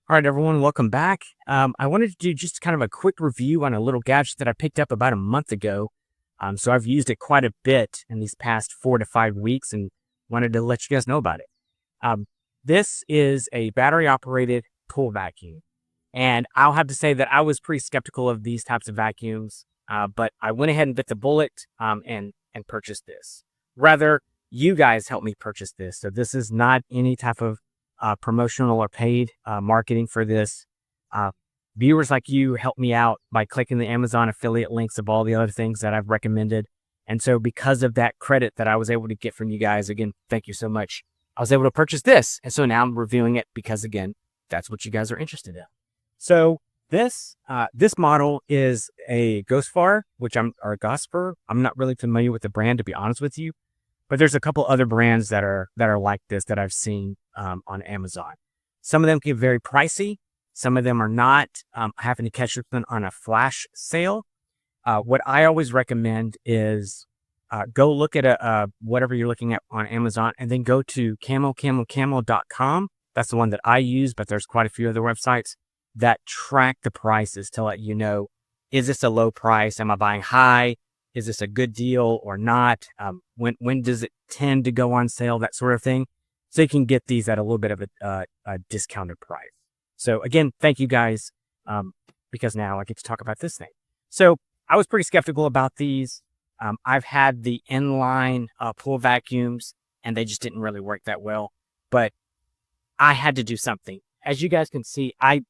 All right, everyone, welcome back. I wanted to do just kind of a quick review on a little gadget that I picked up about a month ago. So I've used it quite a bit in these past 4 to 5 weeks and wanted to let you guys know about it. Um, this is a battery operated pool vacuum. And I'll have to say that I was pretty skeptical of these types of vacuums, but I went ahead and bit the bullet and purchased this. Rather, you guys helped me purchase this. So this is not any type of promotional or paid marketing for this. Uh, Viewers like you help me out by clicking the Amazon affiliate links of all the other things that I've recommended. And so because of that credit that I was able to get from you guys, again, thank you so much. I was able to purchase this. And so now I'm reviewing it because, again, that's what you guys are interested in. So this model is a Gosvar, or Gosvor. I'm not really familiar with the brand, to be honest with you, but there's a couple other brands that are like this that I've seen on Amazon. Some of them get very pricey. Some of them are not. Having to catch them on a flash sale. What I always recommend is go look at whatever you're looking at on Amazon, and then go to camo.com. That's the one that I use, but there's quite a few other websites that track the prices to let you know, is this a low price? Am I buying high? Is this a good deal or not? When does it tend to go on sale? That sort of thing. So you can get these at a little bit of a discounted price. So again, thank you guys, because now I get to talk about this thing. So I was pretty skeptical about these. I've had the inline pool vacuums, and they just didn't really work that well. But I had to do something. As you guys can see, I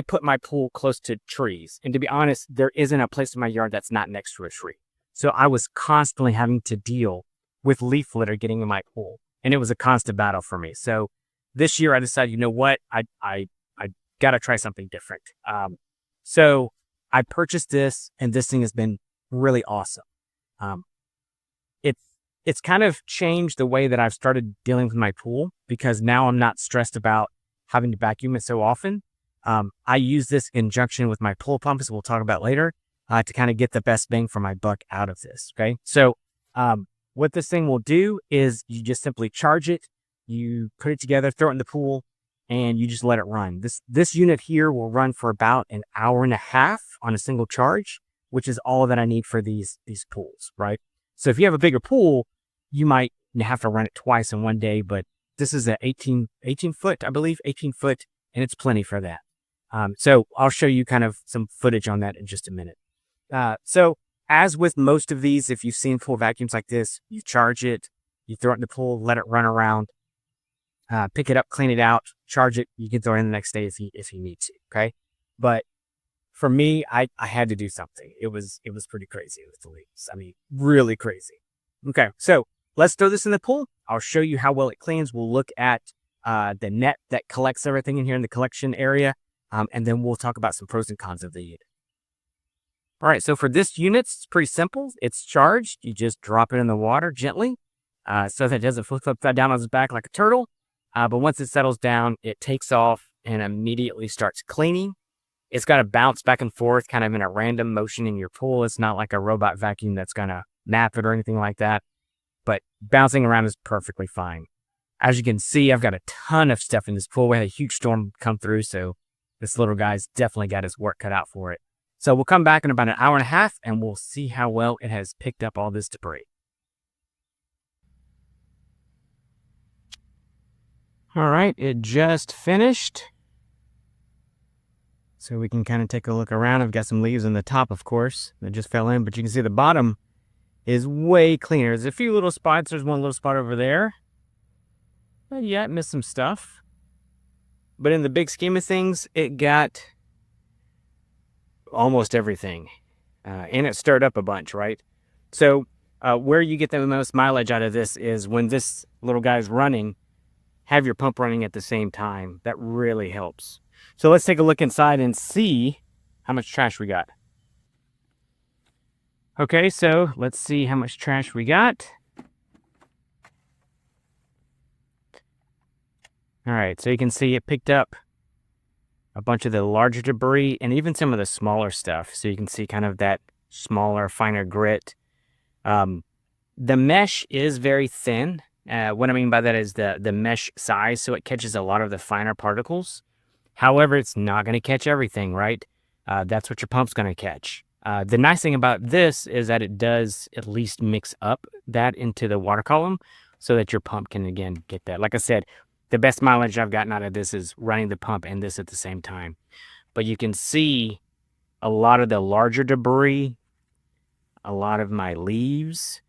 put my pool close to trees. And to be honest, there isn't a place in my yard that's not next to a tree. So I was constantly having to deal with leaf litter getting in my pool. And it was a constant battle for me. So this year I decided, you know what, I got to try something different. So I purchased this, and this thing has been really awesome. It's kind of changed the way that I've started dealing with my pool, because now I'm not stressed about having to vacuum it so often. I use this in conjunction with my pool pump, as we'll talk about later, to kind of get the best bang for my buck out of this. Okay. So, what this thing will do is you just simply charge it, you put it together, throw it in the pool, and you just let it run. This unit here will run for about an hour and a half on a single charge, which is all that I need for these pools, right? So if you have a bigger pool, you might have to run it twice in one day, but this is a 18 foot, I believe, 18 foot, and it's plenty for that. So I'll show you kind of some footage on that in just a minute. So as with most of these, if you've seen pool vacuums like this, you charge it, you throw it in the pool, let it run around, pick it up, clean it out, charge it. You can throw it in the next day if you need to. Okay. But for me, I had to do something. It was pretty crazy with the leaks. I mean, really crazy. Okay. So let's throw this in the pool. I'll show you how well it cleans. We'll look at the net that collects everything in here in the collection area. And then we'll talk about some pros and cons of the unit. All right, so for this unit, it's pretty simple. It's charged. You just drop it in the water gently so that it doesn't flip upside down on its back like a turtle. But once it settles down, it takes off and immediately starts cleaning. It's got to bounce back and forth kind of in a random motion in your pool. It's not like a robot vacuum that's going to nap it or anything like that. But bouncing around is perfectly fine. As you can see, I've got a ton of stuff in this pool. We had a huge storm come through, so this little guy's definitely got his work cut out for it. So we'll come back in about an hour and a half, and we'll see how well it has picked up all this debris. All right, it just finished. So we can kind of take a look around. I've got some leaves on the top, of course, that just fell in, but you can see the bottom is way cleaner. There's a few little spots. There's one little spot over there. But yeah, it missed some stuff. But in the big scheme of things, it got almost everything. And it stirred up a bunch, right? So where you get the most mileage out of this is when this little guy's running, have your pump running at the same time. That really helps. So let's take a look inside and see how much trash we got. Okay, so let's see how much trash we got. All right, so you can see it picked up a bunch of the larger debris and even some of the smaller stuff. So you can see kind of that smaller, finer grit. The mesh is very thin. What I mean by that is the mesh size, so it catches a lot of the finer particles. However, it's not going to catch everything, right? That's what your pump's going to catch. The nice thing about this is that it does at least mix up that into the water column so that your pump can, again, get that. Like I said, the best mileage I've gotten out of this is running the pump and this at the same time. But you can see a lot of the larger debris, a lot of my leaves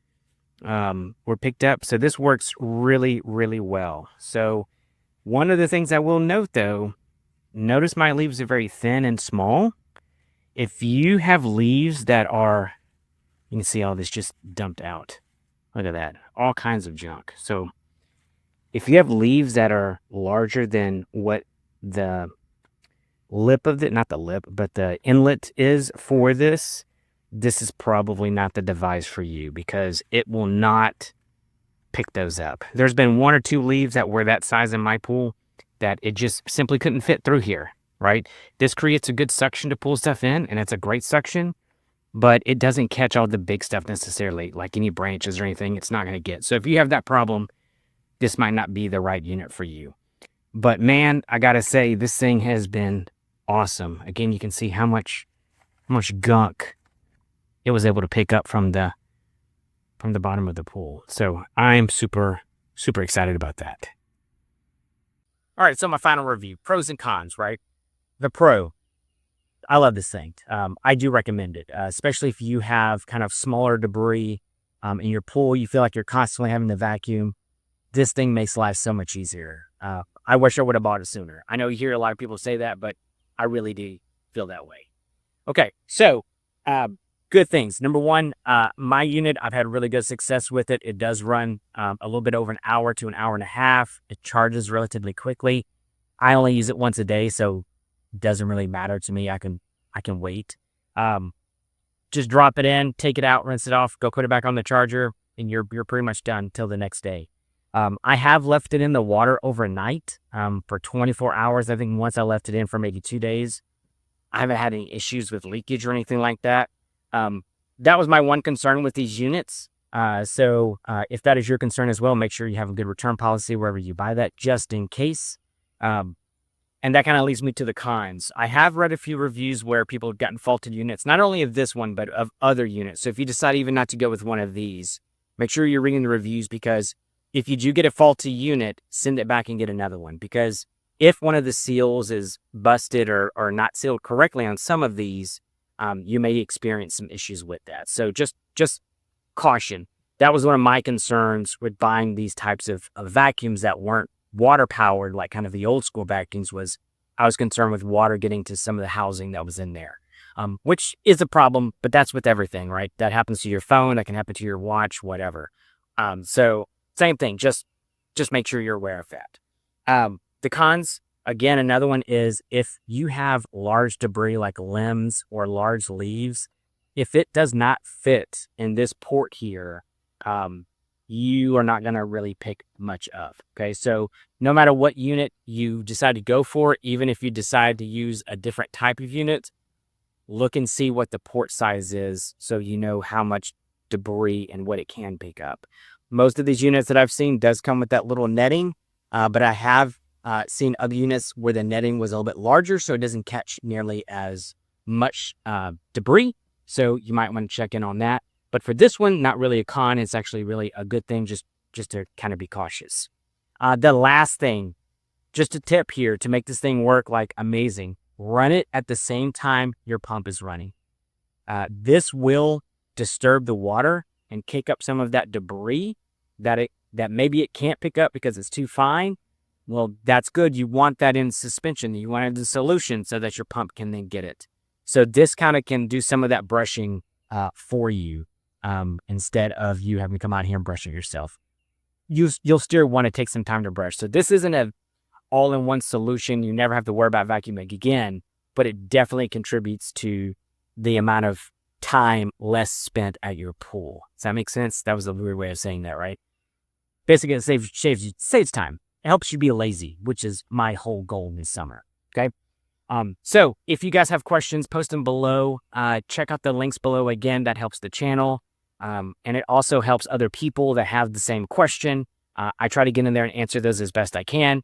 were picked up. So this works really, really well. So one of the things I will note, though, notice my leaves are very thin and small. If you have leaves that are, you can see all this just dumped out. Look at that. All kinds of junk. So if you have leaves that are larger than what the lip of it, not the lip, but the inlet is for this, this is probably not the device for you because it will not pick those up. There's been 1 or 2 leaves that were that size in my pool that it just simply couldn't fit through here, right? This creates a good suction to pull stuff in, and it's a great suction, but it doesn't catch all the big stuff necessarily, like any branches or anything. It's not going to get. So if you have that problem, this might not be the right unit for you. But man, I got to say, this thing has been awesome. Again, you can see how much gunk it was able to pick up from the bottom of the pool. So I'm super, super excited about that. All right, so my final review, pros and cons, right? The pro, I love this thing. I do recommend it, especially if you have kind of smaller debris in your pool. You feel like you're constantly having to vacuum. This thing makes life so much easier. I wish I would have bought it sooner. I know you hear a lot of people say that, but I really do feel that way. Okay, so good things. Number one, my unit, I've had really good success with it. It does run a little bit over an hour to an hour and a half. It charges relatively quickly. I only use it once a day, so it doesn't really matter to me. I can wait. Just drop it in, take it out, rinse it off, go put it back on the charger, and you're pretty much done till the next day. I have left it in the water overnight for 24 hours. I think once I left it in for maybe 2 days. I haven't had any issues with leakage or anything like that. That was my one concern with these units. So if that is your concern as well, make sure you have a good return policy wherever you buy that, just in case. And that kind of leads me to the cons. I have read a few reviews where people have gotten faulted units, not only of this one, but of other units. So if you decide even not to go with one of these, make sure you're reading the reviews, because if you do get a faulty unit, send it back and get another one. Because if one of the seals is busted or not sealed correctly on some of these, you may experience some issues with that. So just caution. That was one of my concerns with buying these types of vacuums that weren't water powered, like kind of the old school vacuums, was I was concerned with water getting to some of the housing that was in there, which is a problem, but that's with everything, right? That happens to your phone, that can happen to your watch, whatever. So same thing, just make sure you're aware of that. The cons, again, another one is if you have large debris like limbs or large leaves, if it does not fit in this port here, you are not going to really pick much up. Okay, so no matter what unit you decide to go for, even if you decide to use a different type of unit, look and see what the port size is so you know how much debris and what it can pick up. Most of these units that I've seen does come with that little netting, but I have seen other units where the netting was a little bit larger, so it doesn't catch nearly as much debris. So you might want to check in on that. But for this one, not really a con. It's actually really a good thing, just to kind of be cautious. The last thing, just a tip here to make this thing work like amazing, run it at the same time your pump is running. This will disturb the water and kick up some of that debris that maybe it can't pick up because it's too fine. Well, that's good. You want that in suspension. You want it in solution so that your pump can then get it. So this kind of can do some of that brushing for you instead of you having to come out here and brush it yourself. You'll still want to take some time to brush. So this isn't an all-in-one solution. You never have to worry about vacuuming again, but it definitely contributes to the amount of time less spent at your pool. Does that make sense? That was a weird way of saying that, right? Basically, it saves time. It helps you be lazy, which is my whole goal this summer. Okay. So if you guys have questions, post them below. Check out the links below. Again, that helps the channel. And it also helps other people that have the same question. I try to get in there and answer those as best I can.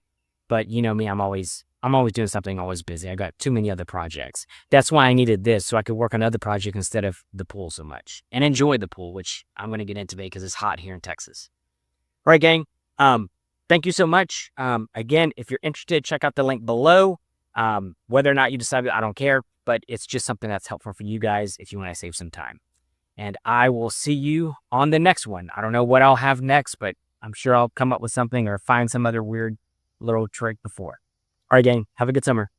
But you know me, I'm always I'm always doing something, always busy. I got too many other projects. That's why I needed this, so I could work on other projects instead of the pool so much and enjoy the pool, which I'm going to get into today because it's hot here in Texas. All right, gang. Thank you so much. Again, if you're interested, check out the link below. Whether or not you decide, I don't care, but it's just something that's helpful for you guys if you want to save some time. And I will see you on the next one. I don't know what I'll have next, but I'm sure I'll come up with something or find some other weird little trick before. All right, gang. Have a good summer.